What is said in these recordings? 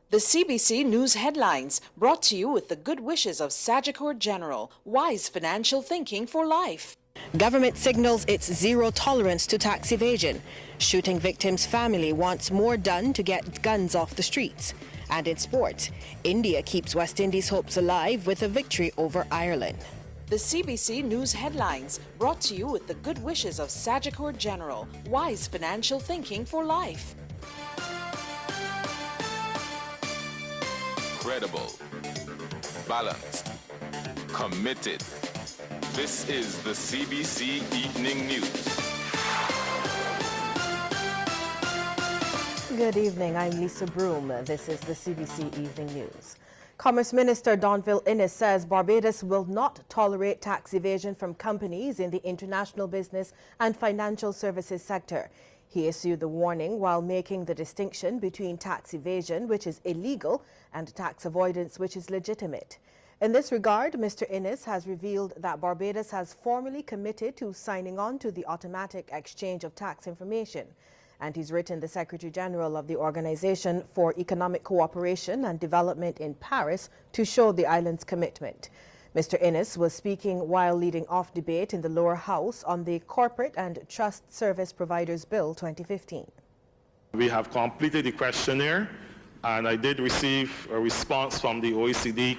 The CBC News headlines, brought to you with the good wishes of Sagicor General, wise financial thinking for life. Government signals its zero tolerance to tax evasion. Shooting victim's family wants more done to get guns off the streets. And in sports, India keeps West Indies' hopes alive with a victory over Ireland. The CBC News headlines, brought to you with the good wishes of Sagicor General, wise financial thinking for life. Credible, balanced, committed. This is the CBC Evening News. Good evening, I'm Lisa Broom. This is the CBC Evening News. Commerce Minister Donville Innes says Barbados will not tolerate tax evasion from companies in the international business and financial services sector. He issued the warning while making the distinction between tax evasion, which is illegal, and tax avoidance, which is legitimate. In this regard, Mr. Innes has revealed that Barbados has formally committed to signing on to the automatic exchange of tax information. And he's written the Secretary General of the Organization for Economic Cooperation and Development in Paris to show the island's commitment. Mr. Innes was speaking while leading off debate in the lower house on the Corporate and Trust Service Providers Bill 2015. We have completed the questionnaire, and I did receive a response from the OECD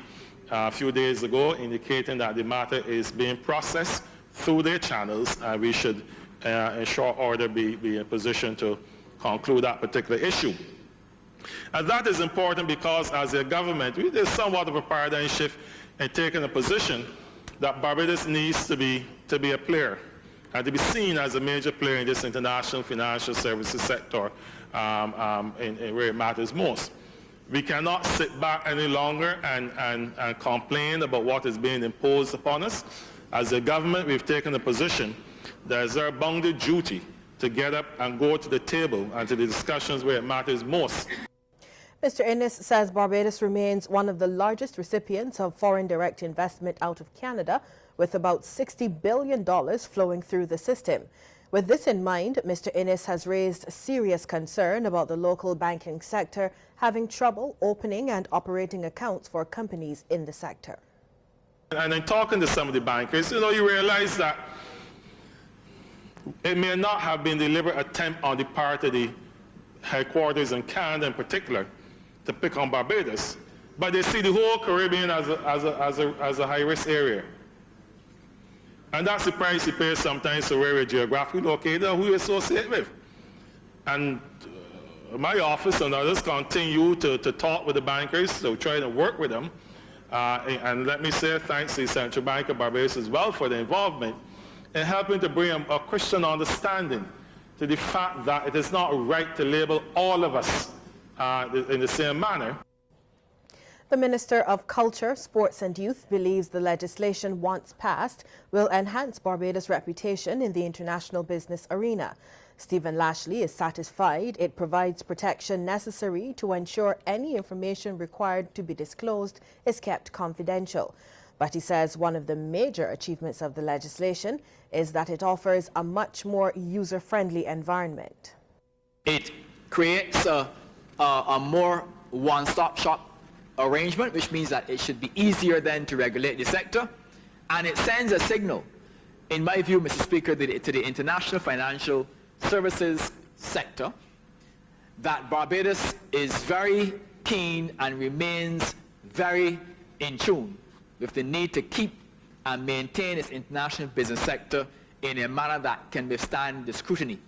a few days ago indicating that the matter is being processed through their channels, and we should in short order be in position to conclude that particular issue. And that is important because as a government, there's somewhat of a paradigm shift in taking a position that Barbados needs to be a player and to be seen as a major player in this international financial services sector in where it matters most. We cannot sit back any longer and complain about what is being imposed upon us. As a government, we've taken a position that it's our bounden duty to get up and go to the table and to the discussions where it matters most. Mr. Innes says Barbados remains one of the largest recipients of foreign direct investment out of Canada, with about $60 billion flowing through the system. With this in mind, Mr. Innes has raised serious concern about the local banking sector having trouble opening and operating accounts for companies in the sector. And in talking to some of the bankers, you realize that it may not have been a deliberate attempt on the part of the headquarters in Canada in particular to pick on Barbados, but they see the whole Caribbean as a high-risk area. And that's the price you pay sometimes for where you're geographically located or who you associate with. And my office and others continue to talk with the bankers, to try to work with them. And let me say thanks to the Central Bank of Barbados as well for the involvement in helping to bring a Christian understanding to the fact that it is not right to label all of us in the same manner. The Minister of Culture, Sports and Youth believes the legislation, once passed, will enhance Barbados' reputation in the international business arena. Stephen Lashley is satisfied it provides protection necessary to ensure any information required to be disclosed is kept confidential. But he says one of the major achievements of the legislation is that it offers a much more user-friendly environment. It creates a more one-stop shop arrangement, which means that it should be easier then to regulate the sector, and it sends a signal, in my view, Mr. Speaker, to the international financial services sector that Barbados is very keen and remains very in tune with the need to keep and maintain its international business sector in a manner that can withstand the scrutiny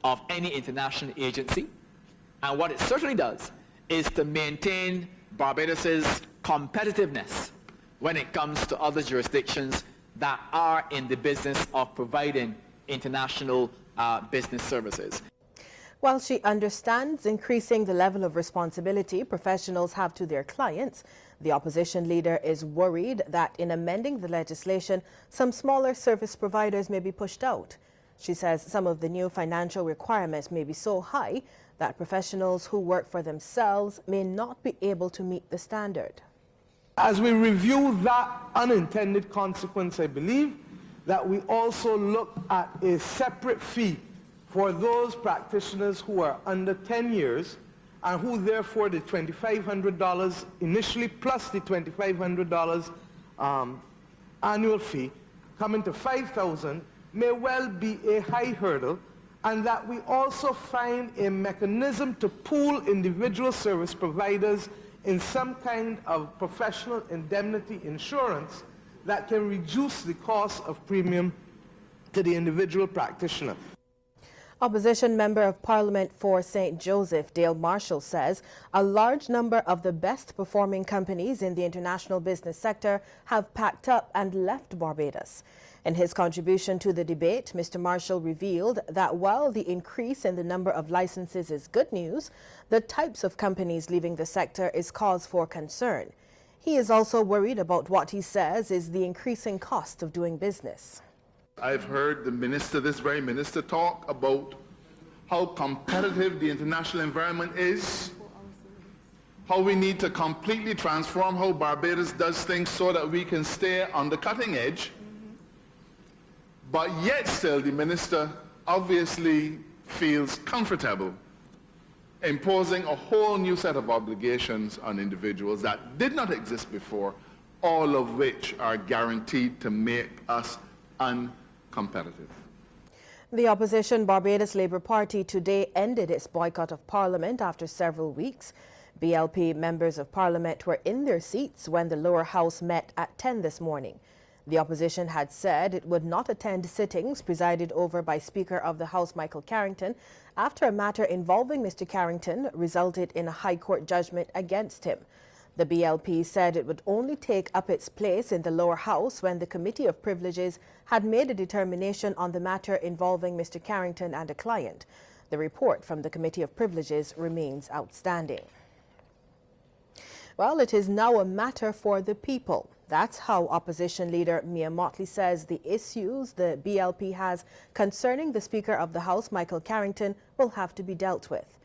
of any international agency. And what it certainly does is to maintain Barbados's competitiveness when it comes to other jurisdictions that are in the business of providing international business services. While she understands increasing the level of responsibility professionals have to their clients, the opposition leader is worried that in amending the legislation, some smaller service providers may be pushed out. She says some of the new financial requirements may be so high that professionals who work for themselves may not be able to meet the standard. As we review that unintended consequence, I believe that we also look at a separate fee for those practitioners who are under 10 years and who therefore the $2,500 initially plus the $2,500 annual fee coming to $5,000 may well be a high hurdle, and that we also find a mechanism to pool individual service providers in some kind of professional indemnity insurance that can reduce the cost of premium to the individual practitioner. Opposition Member of Parliament for St. Joseph, Dale Marshall, says a large number of the best performing companies in the international business sector have packed up and left Barbados. In his contribution to the debate, Mr. Marshall revealed that while the increase in the number of licenses is good news, the types of companies leaving the sector is cause for concern. He is also worried about what he says is the increasing cost of doing business. I've heard the minister, this very minister, talk about how competitive the international environment is, how we need to completely transform how Barbados does things so that we can stay on the cutting edge. But yet still the minister obviously feels comfortable imposing a whole new set of obligations on individuals that did not exist before, all of which are guaranteed to make us uncompetitive. The opposition Barbados Labour Party today ended its boycott of Parliament after several weeks. BLP members of Parliament were in their seats when the lower house met at 10 this morning. The opposition had said it would not attend sittings presided over by Speaker of the House Michael Carrington after a matter involving Mr. Carrington resulted in a High Court judgment against him. The BLP said it would only take up its place in the lower house when the Committee of Privileges had made a determination on the matter involving Mr. Carrington and a client. The report from the Committee of Privileges remains outstanding. Well, it is now a matter for the people. That's how opposition leader Mia Mottley says the issues the BLP has concerning the Speaker of the House, Michael Carrington, will have to be dealt with.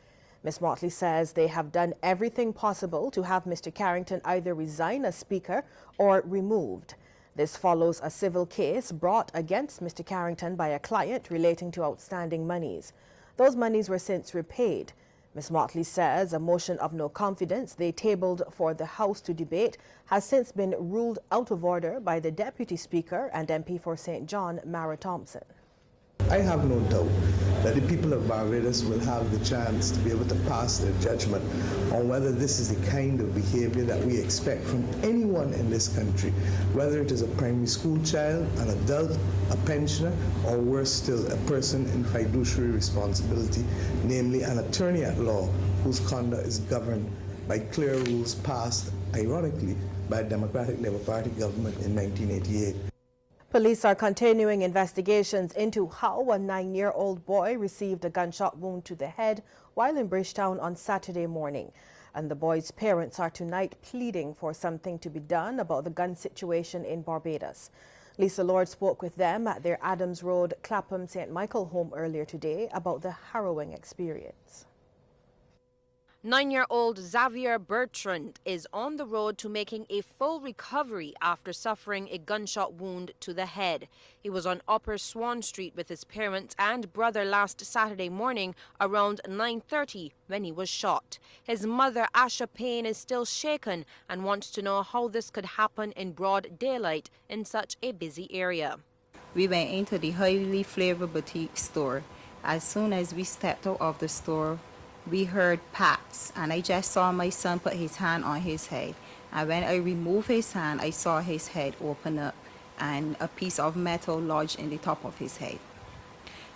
Ms. Mottley says they have done everything possible to have Mr. Carrington either resign as Speaker or removed. This follows a civil case brought against Mr. Carrington by a client relating to outstanding monies. Those monies were since repaid. Ms. Mottley says a motion of no confidence they tabled for the House to debate has since been ruled out of order by the Deputy Speaker and MP for St. John, Mara Thompson. I have no doubt that the people of Barbados will have the chance to be able to pass their judgment on whether this is the kind of behavior that we expect from anyone in this country, whether it is a primary school child, an adult, a pensioner, or worse still, a person in fiduciary responsibility, namely an attorney at law whose conduct is governed by clear rules passed, ironically, by a Democratic Labour Party government in 1988. Police are continuing investigations into how a 9-year-old boy received a gunshot wound to the head while in Bridgetown on Saturday morning. And the boy's parents are tonight pleading for something to be done about the gun situation in Barbados. Lisa Lord spoke with them at their Adams Road, Clapham St. Michael home earlier today about the harrowing experience. 9-year-old Xavier Bertrand is on the road to making a full recovery after suffering a gunshot wound to the head. He was on Upper Swan Street with his parents and brother last Saturday morning around 9:30 when he was shot. His mother, Asha Payne, is still shaken and wants to know how this could happen in broad daylight in such a busy area. We went into the highly flavored boutique store. As soon as we stepped out of the store, we heard pats, and I just saw my son put his hand on his head. And when I removed his hand, I saw his head open up and a piece of metal lodged in the top of his head.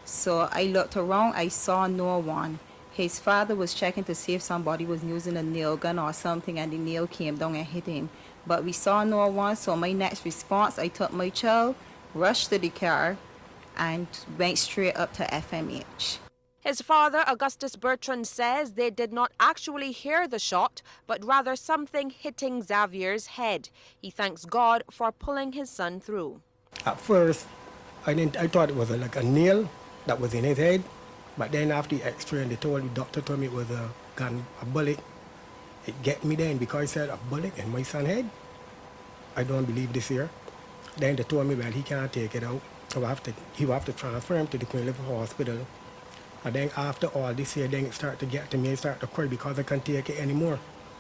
So I looked around, I saw no one. His father was checking to see if somebody was using a nail gun or something, and the nail came down and hit him. But we saw no one, so my next response, I took my child, rushed to the car, and went straight up to FMH. His father, Augustus Bertrand, says they did not actually hear the shot, but rather something hitting Xavier's head. He thanks God for pulling his son through. At first, I thought it was like a nail that was in his head, but then after the x-ray, the doctor told me it was a gun, a bullet. It get me then because he said a bullet in my son's head. I don't believe this here. Then they told me, well, he can't take it out, so he will have to transfer him to the Queen Elizabeth Hospital. But then after all this year, then it started to get to me, it started to cry because I can't take it anymore.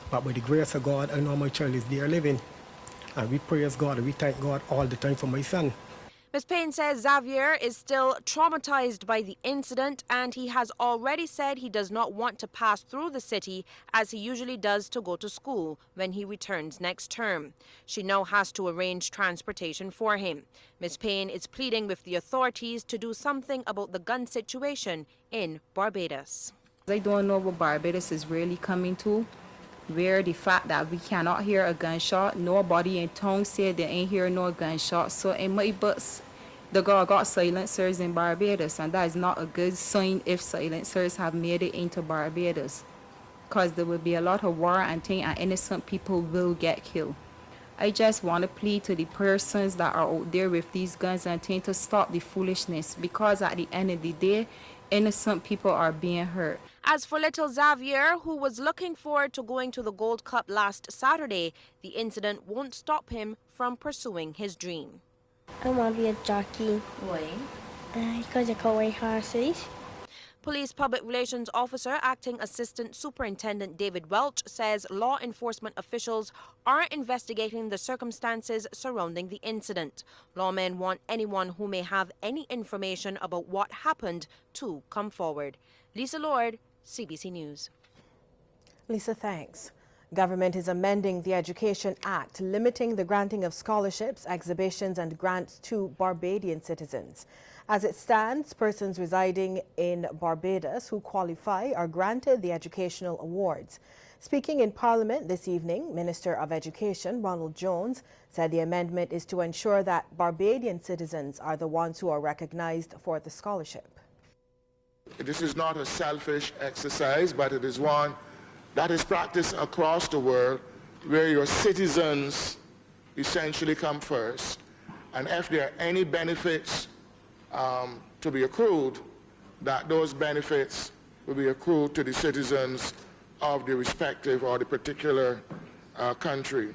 But with the grace of God, I know my child is there living. And we praise God and we thank God all the time for my son. Ms. Payne says Xavier is still traumatized by the incident and he has already said he does not want to pass through the city as he usually does to go to school when he returns next term. She now has to arrange transportation for him. Ms. Payne is pleading with the authorities to do something about the gun situation in Barbados. I don't know what Barbados is really coming to, where the fact that we cannot hear a gunshot, nobody in town said they ain't hear no gunshot. So in my books, the girl got silencers in Barbados, and that is not a good sign if silencers have made it into Barbados, because there will be a lot of war and things, and innocent people will get killed. I just want to plead to the persons that are out there with these guns and things to stop the foolishness, because at the end of the day, innocent people are being hurt. As for little Xavier, who was looking forward to going to the Gold Cup last Saturday, the incident won't stop him from pursuing his dream. I want to be a jockey. Why? Because I can ride horses. Police Public Relations Officer Acting Assistant Superintendent David Welch says law enforcement officials are investigating the circumstances surrounding the incident. Lawmen want anyone who may have any information about what happened to come forward. Lisa Lord, CBC News. Lisa, thanks. Government is amending the Education Act, limiting the granting of scholarships, exhibitions and grants to Barbadian citizens. As it stands, persons residing in Barbados who qualify are granted the educational awards. Speaking in Parliament this evening, Minister of Education Ronald Jones said the amendment is to ensure that Barbadian citizens are the ones who are recognized for the scholarship. This is not a selfish exercise, but it is one that is practiced across the world, where your citizens essentially come first. And if there are any benefits to be accrued, that those benefits will be accrued to the citizens of the respective or the particular country.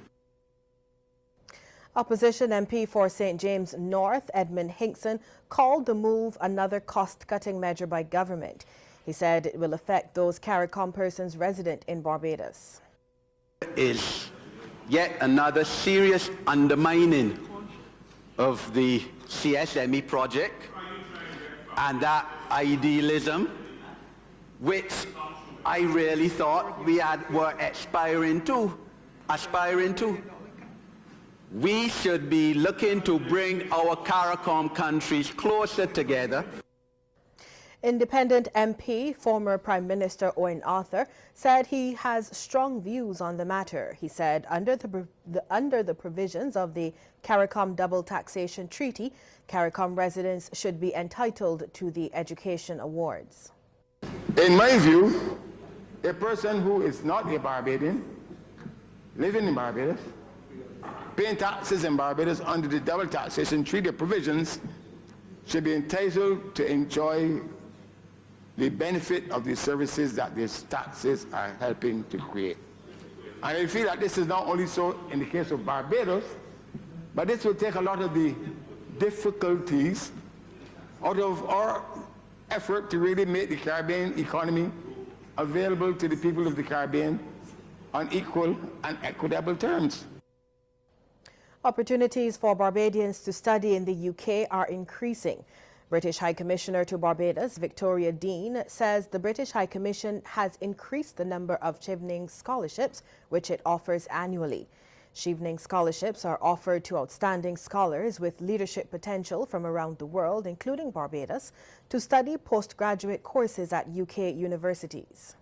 Opposition MP for St. James North, Edmund Hinkson, called the move another cost-cutting measure by government. He said it will affect those CARICOM persons resident in Barbados. Is yet another serious undermining of the CSME project and that idealism which I really thought we were aspiring to. We should be looking to bring our CARICOM countries closer together. Independent MP, former Prime Minister Owen Arthur, said he has strong views on the matter. He said under the provisions of the CARICOM Double Taxation Treaty, CARICOM residents should be entitled to the education awards. In my view, a person who is not a Barbadian, living in Barbados, paying taxes in Barbados under the Double Taxation Treaty provisions, should be entitled to enjoy the benefit of the services that these taxes are helping to create. And I feel that this is not only so in the case of Barbados, but this will take a lot of the difficulties out of our effort to really make the Caribbean economy available to the people of the Caribbean on equal and equitable terms. Opportunities for Barbadians to study in the UK are increasing. British High Commissioner to Barbados, Victoria Dean, says the British High Commission has increased the number of Chevening scholarships, which it offers annually. Chevening scholarships are offered to outstanding scholars with leadership potential from around the world, including Barbados, to study postgraduate courses at UK universities.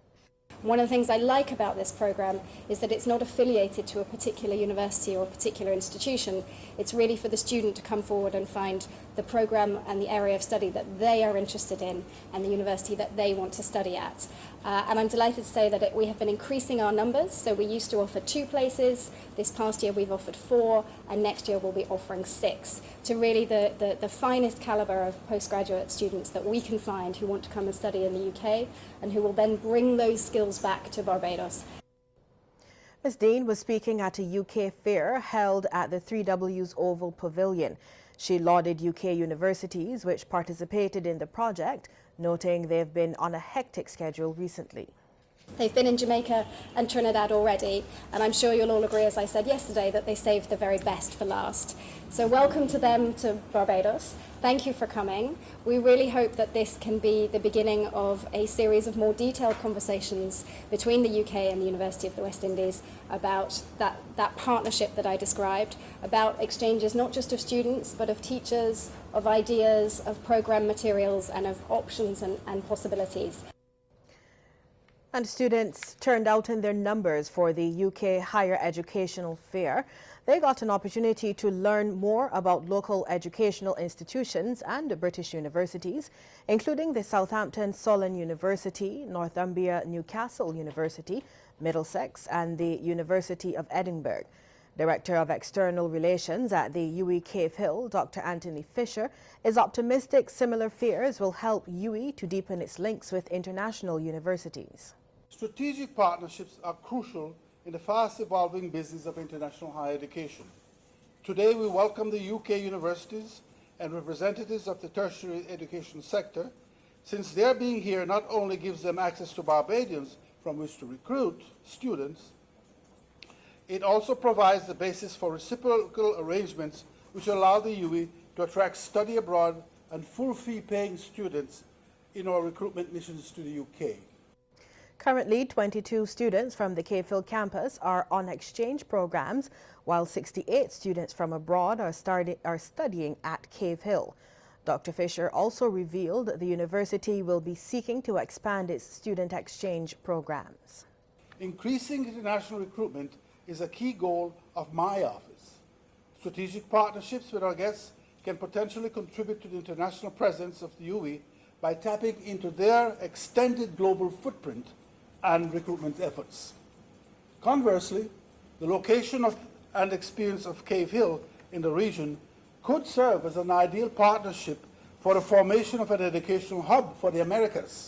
One of the things I like about this program is that it's not affiliated to a particular university or a particular institution. It's really for the student to come forward and find the program and the area of study that they are interested in and the university that they want to study at. And I'm delighted to say that we have been increasing our numbers. So we used to offer 2 places. This past year we've offered 4, and next year we'll be offering 6 to really the finest caliber of postgraduate students that we can find who want to come and study in the UK and who will then bring those skills back to Barbados. Ms. Dean was speaking at a UK fair held at the 3W's Oval Pavilion. She lauded UK universities which participated in the project, noting they've been on a hectic schedule recently. They've been in Jamaica and Trinidad already, and I'm sure you'll all agree, as I said yesterday, that they saved the very best for last. So welcome to them to Barbados. Thank you for coming. We really hope that this can be the beginning of a series of more detailed conversations between the UK and the University of the West Indies about that partnership that I described, about exchanges not just of students, but of teachers, of ideas, of program materials, and of options and possibilities. And students turned out in their numbers for the UK Higher Educational Fair. They got an opportunity to learn more about local educational institutions and British universities, including the Southampton Solent University, Northumbria Newcastle University, Middlesex, and the University of Edinburgh. Director of External Relations at the UWI Cave Hill, Dr. Anthony Fisher, is optimistic similar fairs will help UWI to deepen its links with international universities. Strategic partnerships are crucial in the fast-evolving business of international higher education. Today, we welcome the UK universities and representatives of the tertiary education sector, since their being here not only gives them access to Barbadians from which to recruit students, it also provides the basis for reciprocal arrangements which allow the UWI to attract study abroad and full fee paying students in our recruitment missions to the UK. Currently, 22 students from the Cave Hill campus are on exchange programs, while 68 students from abroad are studying at Cave Hill. Dr. Fisher also revealed the university will be seeking to expand its student exchange programs. Increasing international recruitment is a key goal of my office. Strategic partnerships with our guests can potentially contribute to the international presence of the UWI by tapping into their extended global footprint and recruitment efforts. Conversely, the location and experience of Cave Hill in the region could serve as an ideal partnership for the formation of an educational hub for the Americas.